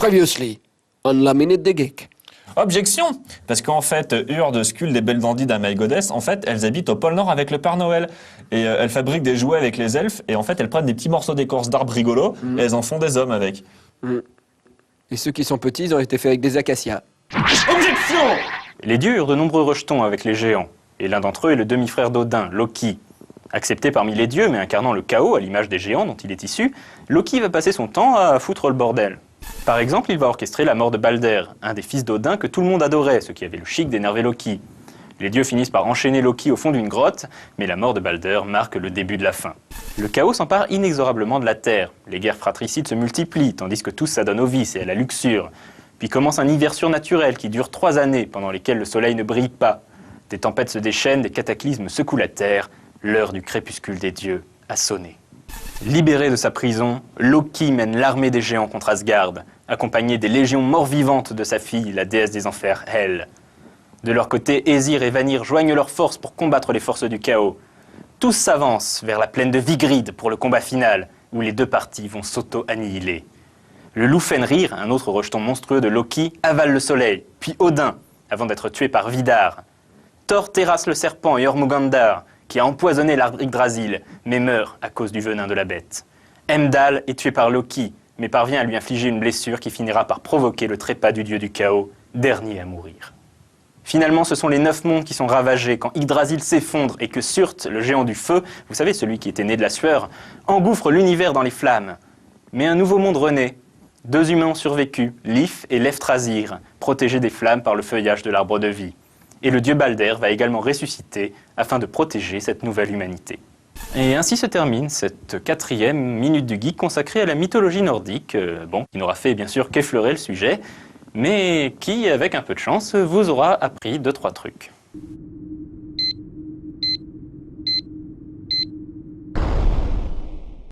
Previously, on la minute des geeks. Objection! Parce qu'en fait, Urde, Skuld et Belldandy d'Amay Goddess, en fait, elles habitent au pôle Nord avec le Père Noël. Et elles fabriquent des jouets avec les elfes, et en fait, elles prennent des petits morceaux d'écorce d'arbres rigolos, et elles en font des hommes avec. Et ceux qui sont petits, ils ont été faits avec des acacias. Objection! Les dieux eurent de nombreux rejetons avec les géants, et l'un d'entre eux est le demi-frère d'Odin, Loki. Accepté parmi les dieux, mais incarnant le chaos à l'image des géants dont il est issu, Loki va passer son temps à foutre le bordel. Par exemple, il va orchestrer la mort de Balder, un des fils d'Odin que tout le monde adorait, ce qui avait le chic d'énerver Loki. Les dieux finissent par enchaîner Loki au fond d'une grotte, mais la mort de Balder marque le début de la fin. Le chaos s'empare inexorablement de la Terre. Les guerres fratricides se multiplient, tandis que tout s'adonne au vice et à la luxure. Puis commence un hiver surnaturel qui dure 3 années, pendant lesquelles le soleil ne brille pas. Des tempêtes se déchaînent, des cataclysmes secouent la Terre. L'heure du crépuscule des dieux a sonné. Libéré de sa prison, Loki mène l'armée des géants contre Asgard, accompagné des légions mort-vivantes de sa fille, la déesse des enfers, Hel. De leur côté, Aesir et Vanir joignent leurs forces pour combattre les forces du chaos. Tous s'avancent vers la plaine de Vigrid pour le combat final, où les deux parties vont s'auto-annihiler. Le loup Fenrir, un autre rejeton monstrueux de Loki, avale le soleil, puis Odin, avant d'être tué par Vidar. Thor terrasse le serpent et Jormungandr, qui a empoisonné l'arbre Yggdrasil, mais meurt à cause du venin de la bête. Heimdall est tué par Loki, mais parvient à lui infliger une blessure qui finira par provoquer le trépas du dieu du chaos, dernier à mourir. Finalement, ce sont les 9 mondes qui sont ravagés quand Yggdrasil s'effondre et que Surt, le géant du feu, vous savez, celui qui était né de la sueur, engouffre l'univers dans les flammes. Mais un nouveau monde renaît. 2 humains ont survécu, Lif et Lefthrazir, protégés des flammes par le feuillage de l'arbre de vie. Et le dieu Balder va également ressusciter afin de protéger cette nouvelle humanité. Et ainsi se termine cette 4e Minute du Geek consacrée à la mythologie nordique, qui n'aura fait bien sûr qu'effleurer le sujet, mais qui, avec un peu de chance, vous aura appris 2-3 trucs.